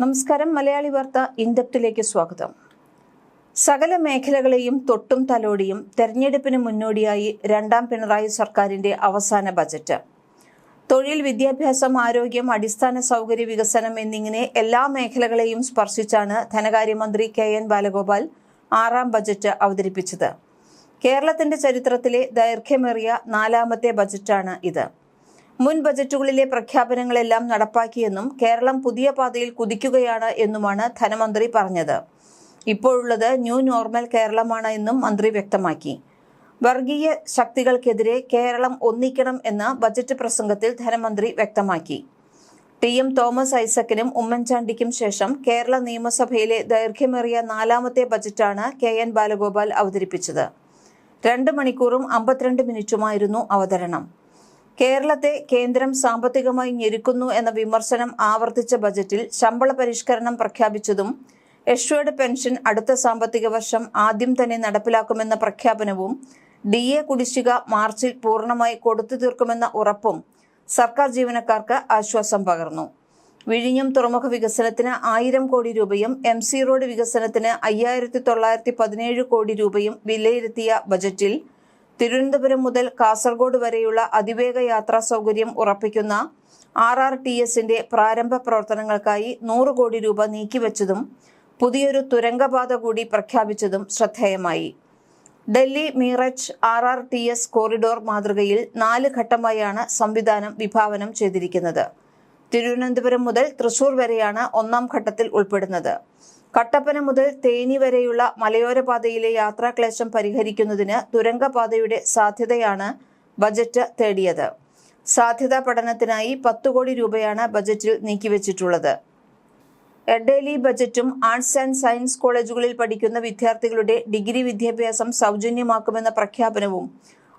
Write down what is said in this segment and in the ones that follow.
നമസ്കാരം. മലയാളി വാർത്ത ഇൻഡെപ്തിലേക്ക് സ്വാഗതം. സകല മേഖലകളെയും തൊട്ടും തലോടിയും തെരഞ്ഞെടുപ്പിന് മുന്നോടിയായി രണ്ടാം പിണറായി സർക്കാരിന്റെ അവസാന ബജറ്റ്. തൊഴിൽ, വിദ്യാഭ്യാസം, ആരോഗ്യം, അടിസ്ഥാന സൗകര്യ വികസനം എന്നിങ്ങനെ എല്ലാ മേഖലകളെയും സ്പർശിച്ചാണ് ധനകാര്യമന്ത്രി KN ബാലഗോപാൽ ആറാം ബജറ്റ് അവതരിപ്പിച്ചത്. കേരളത്തിന്റെ ചരിത്രത്തിലെ ദൈർഘ്യമേറിയ നാലാമത്തെ ബജറ്റാണ് ഇത്. മുൻ ബജറ്റുകളിലെ പ്രഖ്യാപനങ്ങളെല്ലാം നടപ്പാക്കിയെന്നും കേരളം പുതിയ പാതയിൽ കുതിക്കുകയാണ് എന്നുമാണ് ധനമന്ത്രി പറഞ്ഞത്. ഇപ്പോഴുള്ളത് ന്യൂ നോർമൽ കേരളമാണ് എന്നും മന്ത്രി വ്യക്തമാക്കി. വർഗീയ ശക്തികൾക്കെതിരെ കേരളം ഒന്നിക്കണം എന്ന് ബജറ്റ് പ്രസംഗത്തിൽ ധനമന്ത്രി വ്യക്തമാക്കി. TM തോമസ് ഐസക്കിനും ഉമ്മൻചാണ്ടിക്കും ശേഷം കേരള നിയമസഭയിലെ ദൈർഘ്യമേറിയ നാലാമത്തെ ബജറ്റാണ് KN ബാലഗോപാൽ അവതരിപ്പിച്ചത്. 2 മണിക്കൂറും 52 മിനിറ്റുമായിരുന്നു അവതരണം. കേരളത്തെ കേന്ദ്രം സാമ്പത്തികമായി ഞെരുക്കുന്നു എന്ന വിമർശനം ആവർത്തിച്ച ബജറ്റിൽ ശമ്പള പരിഷ്കരണം പ്രഖ്യാപിച്ചതും എഷ്വേർഡ് പെൻഷൻ അടുത്ത സാമ്പത്തിക വർഷം ആദ്യം തന്നെ നടപ്പിലാക്കുമെന്ന പ്രഖ്യാപനവും DA കുടിശ്ശിക മാർച്ചിൽ പൂർണ്ണമായി കൊടുത്തു തീർക്കുമെന്ന ഉറപ്പും സർക്കാർ ജീവനക്കാർക്ക് ആശ്വാസം പകർന്നു. വിഴിഞ്ഞം തുറമുഖ വികസനത്തിന് 1000 കോടി രൂപയും MC റോഡ് വികസനത്തിന് 5917 കോടി രൂപയും വിലയിരുത്തിയ ബജറ്റിൽ തിരുവനന്തപുരം മുതൽ കാസർഗോഡ് വരെയുള്ള അതിവേഗ യാത്രാ സൗകര്യം ഉറപ്പിക്കുന്ന RRTSന്റെ പ്രാരംഭ പ്രവർത്തനങ്ങൾക്കായി 100 കോടി രൂപ നീക്കിവച്ചതും പുതിയൊരു തുരങ്കപാത കൂടി പ്രഖ്യാപിച്ചതും ശ്രദ്ധേയമായി. ഡൽഹി മീററ്റ് RRTS കോറിഡോർ മാതൃകയിൽ 4 ഘട്ടമായാണ് സംവിധാനം വിഭാവനം ചെയ്തിരിക്കുന്നത്. തിരുവനന്തപുരം മുതൽ തൃശൂർ വരെയാണ് 1ാം ഘട്ടത്തിൽ ഉൾപ്പെടുന്നത്. കട്ടപ്പന മുതൽ തേനി വരെയുള്ള മലയോര പാതയിലെ യാത്രാക്ലേശം പരിഹരിക്കുന്നതിന് തുരങ്കപാതയുടെ സാധ്യതയാണ് ബജറ്റ് തേടിയത്. സാധ്യതാ പഠനത്തിനായി 10 കോടി രൂപയാണ് ബജറ്റിൽ നീക്കിവച്ചിട്ടുള്ളത്. എഡേലി ബജറ്റും ആർട്സ് ആൻഡ് സയൻസ് കോളേജുകളിൽ പഠിക്കുന്ന വിദ്യാർത്ഥികളുടെ ഡിഗ്രി വിദ്യാഭ്യാസം സൗജന്യമാക്കുമെന്ന പ്രഖ്യാപനവും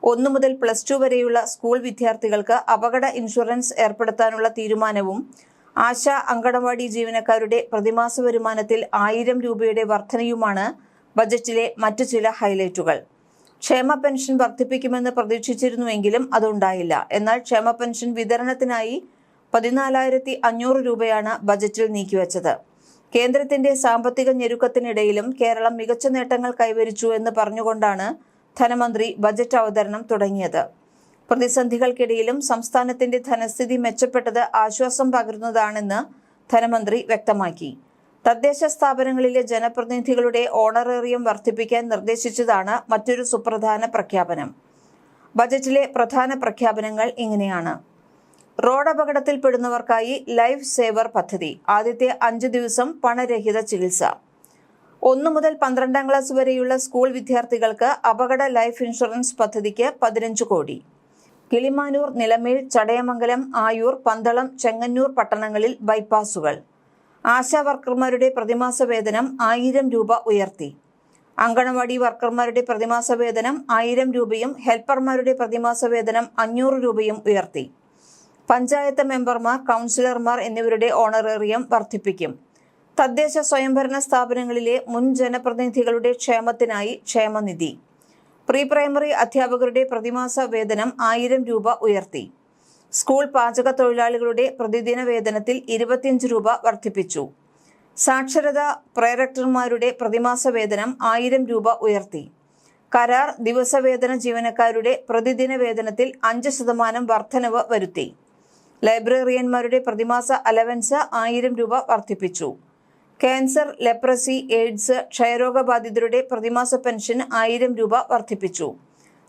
1 മുതൽ +2 വരെയുള്ള സ്കൂൾ വിദ്യാർത്ഥികൾക്ക് അപകട ഇൻഷുറൻസ് ഏർപ്പെടുത്താനുള്ള തീരുമാനവും ആശ അങ്കണവാടി ജീവനക്കാരുടെ പ്രതിമാസ വരുമാനത്തിൽ 1000 രൂപയുടെ വർധനയുമാണ് ബജറ്റിലെ മറ്റു ചില ഹൈലൈറ്റുകൾ. ക്ഷേമ പെൻഷൻ വർദ്ധിപ്പിക്കുമെന്ന് പ്രതീക്ഷിച്ചിരുന്നുവെങ്കിലും അതുണ്ടായില്ല. എന്നാൽ ക്ഷേമ പെൻഷൻ വിതരണത്തിനായി 14,500 രൂപയാണ് ബജറ്റിൽ നീക്കിവച്ചത്. കേന്ദ്രത്തിന്റെ സാമ്പത്തിക ഞെരുക്കത്തിനിടയിലും കേരളം മികച്ച നേട്ടങ്ങൾ കൈവരിച്ചു എന്ന് പറഞ്ഞുകൊണ്ടാണ് ധനമന്ത്രി ബജറ്റ് അവതരണം തുടങ്ങിയത്. പ്രതിസന്ധികൾക്കിടയിലും സംസ്ഥാനത്തിന്റെ ധനസ്ഥിതി മെച്ചപ്പെട്ടത് ആശ്വാസം പകരുന്നതാണെന്ന് ധനമന്ത്രി വ്യക്തമാക്കി. തദ്ദേശ സ്ഥാപനങ്ങളിലെ ജനപ്രതിനിധികളുടെ ഓണറേറിയം വർദ്ധിപ്പിക്കാൻ നിർദ്ദേശിച്ചതാണ് മറ്റൊരു സുപ്രധാന പ്രഖ്യാപനം. ബജറ്റിലെ പ്രധാന പ്രഖ്യാപനങ്ങൾ ഇങ്ങനെയാണ്. റോഡ് അപകടത്തിൽപ്പെടുന്നവർക്കായി ലൈഫ് സേവർ പദ്ധതി. ആദ്യത്തെ 5 ദിവസം പണരഹിത ചികിത്സ. 1 മുതൽ 12ാം ക്ലാസ് വരെയുള്ള സ്കൂൾ വിദ്യാർത്ഥികൾക്ക് അപകട ലൈഫ് ഇൻഷുറൻസ് പദ്ധതിക്ക് 15 കോടി. കിളിമാനൂർ, നിലമേൽ, ചടയമംഗലം, ആയൂർ, പന്തളം, ചെങ്ങന്നൂർ പട്ടണങ്ങളിൽ ബൈപ്പാസുകൾ. ആശാ വർക്കർമാരുടെ പ്രതിമാസ വേതനം 1000 രൂപ ഉയർത്തി. അങ്കണവാടി വർക്കർമാരുടെ പ്രതിമാസ വേതനം 1000 രൂപയും ഹെൽപ്പർമാരുടെ പ്രതിമാസ വേതനം 500 രൂപയും ഉയർത്തി. പഞ്ചായത്ത് മെമ്പർമാർ, കൗൺസിലർമാർ എന്നിവരുടെ ഓണറേറിയം വർദ്ധിപ്പിക്കും. തദ്ദേശ സ്വയംഭരണ സ്ഥാപനങ്ങളിലെ മുൻ ജനപ്രതിനിധികളുടെ ക്ഷേമത്തിനായി ക്ഷേമനിധി. പ്രീ പ്രൈമറി അധ്യാപകരുടെ പ്രതിമാസ വേതനം 1000 രൂപ ഉയർത്തി. സ്കൂൾ പാചക തൊഴിലാളികളുടെ പ്രതിദിന വേതനത്തിൽ 25 രൂപ വർദ്ധിപ്പിച്ചു. സാക്ഷരതാ പ്രൊറക്ടർമാരുടെ പ്രതിമാസ വേതനം 1000 രൂപ ഉയർത്തി. കരാർ ദിവസവേതന ജീവനക്കാരുടെ പ്രതിദിന വേതനത്തിൽ 5% വർധനവ് വരുത്തി. ലൈബ്രറിയന്മാരുടെ പ്രതിമാസ അലവൻസ് 1000 രൂപ വർദ്ധിപ്പിച്ചു. ക്യാൻസർ, ലെപ്രസി, എയ്ഡ്സ്, ക്ഷയരോഗബാധിതരുടെ പ്രതിമാസ പെൻഷൻ 1000 രൂപ വർദ്ധിപ്പിച്ചു.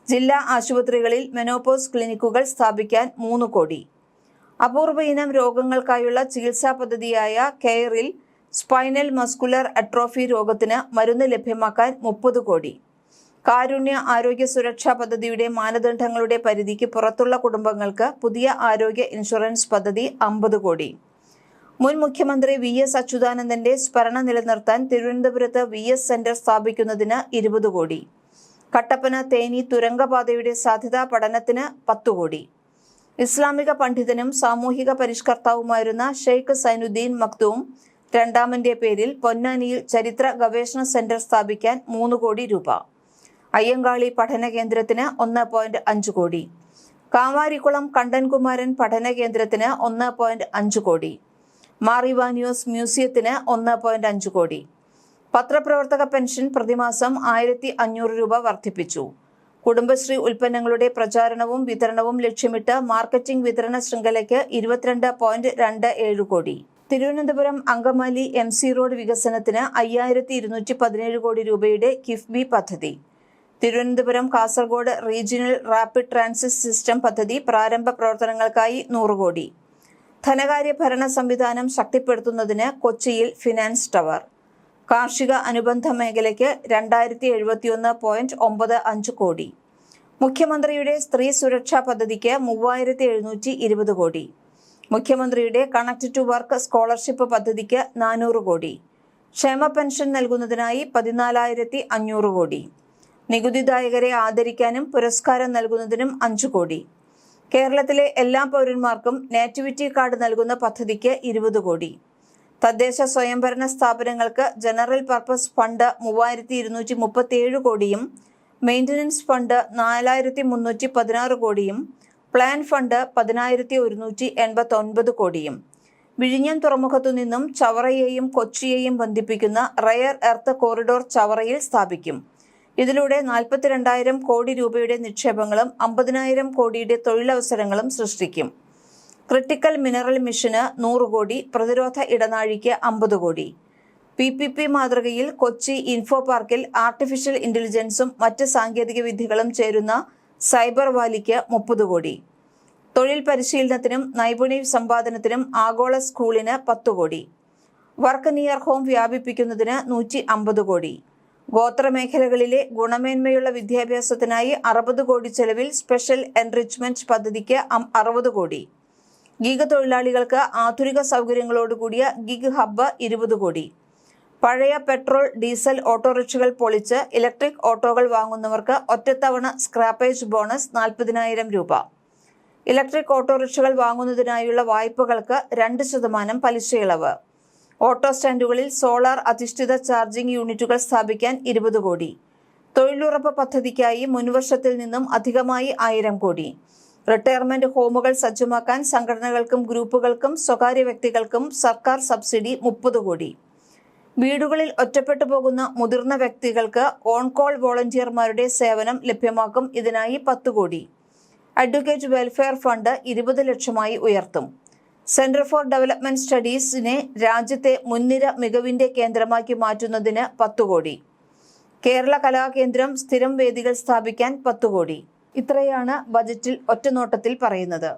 ജില്ലാ ആശുപത്രികളിൽ മെനോപോസ് ക്ലിനിക്കുകൾ സ്ഥാപിക്കാൻ 3 കോടി. അപൂർവ ഇനം രോഗങ്ങൾക്കായുള്ള ചികിത്സാ പദ്ധതിയായ കെയറിൽ സ്പൈനൽ മസ്കുലർ അട്രോഫി രോഗത്തിന് മരുന്ന് ലഭ്യമാക്കാൻ 30 കോടി. കാരുണ്യ ആരോഗ്യ സുരക്ഷാ പദ്ധതിയുടെ മാനദണ്ഡങ്ങളുടെ പരിധിക്ക് പുറത്തുള്ള കുടുംബങ്ങൾക്ക് പുതിയ ആരോഗ്യ ഇൻഷുറൻസ് പദ്ധതി 50 കോടി. മുൻ മുഖ്യമന്ത്രി VS അച്യുതാനന്ദന്റെ സ്മരണ നിലനിർത്താൻ തിരുവനന്തപുരത്ത് VS സെന്റർ സ്ഥാപിക്കുന്നതിന് 20 കോടി. കട്ടപ്പന തേനി തുരങ്കപാതയുടെ സാധ്യതാ പഠനത്തിന് 10 കോടി. ഇസ്ലാമിക പണ്ഡിതനും സാമൂഹിക പരിഷ്കർത്താവുമായിരുന്ന ഷെയ്ഖ് സൈനുദ്ദീൻ മക്തൂം രണ്ടാമന്റെ പേരിൽ പൊന്നാനിയിൽ ചരിത്ര ഗവേഷണ സെന്റർ സ്ഥാപിക്കാൻ 3 കോടി രൂപ. അയ്യങ്കാളി പഠന കേന്ദ്രത്തിന് 1.5 കോടി. കാവാരിക്കുളം കണ്ടൻകുമാരൻ പഠന കേന്ദ്രത്തിന് 1.5 കോടി. മാർ ഇവാനിയോസ് മ്യൂസിയത്തിന് 1.5 കോടി. പത്രപ്രവർത്തക പെൻഷൻ പ്രതിമാസം 1500 രൂപ വർദ്ധിപ്പിച്ചു. കുടുംബശ്രീ ഉൽപ്പന്നങ്ങളുടെ പ്രചാരണവും വിതരണവും ലക്ഷ്യമിട്ട് മാർക്കറ്റിംഗ് വിതരണ ശൃംഖലയ്ക്ക് 22.27 കോടി. തിരുവനന്തപുരം അങ്കമാലി MC റോഡ് വികസനത്തിന് 5217 കോടി രൂപയുടെ കിഫ്ബി പദ്ധതി. Thiruvananthapuram Kasaragod regional rapid transit system പദ്ധതി പ്രാരംഭ പ്രവർത്തനങ്ങൾക്കായി 100 കോടി. ധനകാര്യ ഭരണ സംവിധാനം ശക്തിപ്പെടുത്തുന്നതിന് കൊച്ചിയിൽ ഫിനാൻസ് ടവർ. കാർഷിക അനുബന്ധ മേഖലയ്ക്ക് 2071.95 കോടി. മുഖ്യമന്ത്രിയുടെ സ്ത്രീ സുരക്ഷാ പദ്ധതിക്ക് 3720 കോടി. മുഖ്യമന്ത്രിയുടെ കണക്ട് ടു വർക്ക് സ്കോളർഷിപ്പ് പദ്ധതിക്ക് 400 കോടി. ക്ഷേമ പെൻഷൻ നൽകുന്നതിനായി 14,500 കോടി. നികുതിദായകരെ ആദരിക്കാനും പുരസ്കാരം നൽകുന്നതിനും 5 കോടി. കേരളത്തിലെ എല്ലാ പൗരന്മാർക്കും നാറ്റിവിറ്റി കാർഡ് നൽകുന്ന പദ്ധതിക്ക് 20 കോടി. തദ്ദേശ സ്വയംഭരണ സ്ഥാപനങ്ങൾക്ക് ജനറൽ പർപ്പസ് ഫണ്ട് 3237 കോടിയും മെയിൻ്റനൻസ് ഫണ്ട് 4316 കോടിയും പ്ലാൻ ഫണ്ട് 10189 കോടിയും. വിഴിഞ്ഞം തുറമുഖത്തു നിന്നും ചവറയെയും കൊച്ചിയെയും ബന്ധിപ്പിക്കുന്ന റയർ എർത്ത് കോറിഡോർ ചവറയിൽ സ്ഥാപിക്കും. ഇതിലൂടെ 42,000 കോടി രൂപയുടെ നിക്ഷേപങ്ങളും 50,000 കോടിയുടെ തൊഴിലവസരങ്ങളും സൃഷ്ടിക്കും. ക്രിട്ടിക്കൽ മിനറൽ മിഷന് 100 കോടി, പ്രതിരോധ ഇടനാഴിക്ക് 50 കോടി. PPP മാതൃകയിൽ കൊച്ചി ഇൻഫോ പാർക്കിൽ ആർട്ടിഫിഷ്യൽ ഇന്റലിജൻസും മറ്റ് സാങ്കേതിക വിദ്യകളും ചേരുന്ന സൈബർ വാലിക്ക് 30 കോടി. തൊഴിൽ പരിശീലനത്തിനും നൈപുണ്യ സമ്പാദനത്തിനും ആഗോള സ്കൂളിന് 10 കോടി. വർക്ക് നിയർ ഹോം വ്യാപിപ്പിക്കുന്നതിന് 150 കോടി. ഗോത്രമേഖലകളിലെ ഗുണമേന്മയുള്ള വിദ്യാഭ്യാസത്തിനായി 60 കോടി ചെലവിൽ സ്പെഷ്യൽ എൻറിച്ച്മെന്റ് പദ്ധതിക്ക് 60 കോടി. ഗിഗ് തൊഴിലാളികൾക്ക് ആധുനിക സൗകര്യങ്ങളോടുകൂടിയ ഗിഗ് ഹബ്ബ് 20 കോടി. പഴയ പെട്രോൾ ഡീസൽ ഓട്ടോറിക്ഷകൾ പൊളിച്ച് ഇലക്ട്രിക് ഓട്ടോകൾ വാങ്ങുന്നവർക്ക് ഒറ്റത്തവണ സ്ക്രാപ്പേജ് ബോണസ് 40,000 രൂപ. ഇലക്ട്രിക് ഓട്ടോറിക്ഷകൾ വാങ്ങുന്നതിനായുള്ള വായ്പകൾക്ക് 2% പലിശ ഇളവ്. ഓട്ടോ സ്റ്റാൻഡുകളിൽ സോളാർ അധിഷ്ഠിത ചാർജിംഗ് യൂണിറ്റുകൾ സ്ഥാപിക്കാൻ 20 കോടി. തൊഴിലുറപ്പ് പദ്ധതിക്കായി മുൻവർഷത്തിൽ നിന്നും അധികമായി 1000 കോടി. റിട്ടയർമെന്റ് ഹോമുകൾ സജ്ജമാക്കാൻ സംഘടനകൾക്കും ഗ്രൂപ്പുകൾക്കും സ്വകാര്യ വ്യക്തികൾക്കും സർക്കാർ സബ്സിഡി 30 കോടി. വീടുകളിൽ ഒറ്റപ്പെട്ടു പോകുന്ന മുതിർന്ന വ്യക്തികൾക്ക് ഓൺ കോൾ വോളണ്ടിയർമാരുടെ സേവനം ലഭ്യമാക്കും. ഇതിനായി 10 കോടി. അഡ്വക്കേറ്റ് വെൽഫെയർ ഫണ്ട് 20 ലക്ഷമായി ഉയർത്തും. സെന്റർ ഫോർ ഡെവലപ്മെന്റ് സ്റ്റഡീസിനെ രാജ്യത്തെ മുൻനിര മികവിന്റെ കേന്ദ്രമാക്കി മാറ്റുന്നതിന് 10 കോടി. കേരള കലാകേന്ദ്രം സ്ഥിരം വേദികൾ സ്ഥാപിക്കാൻ 10 കോടി. ഇത്രയാണ് ബജറ്റിൽ ഒറ്റനോട്ടത്തിൽ പറയുന്നത്.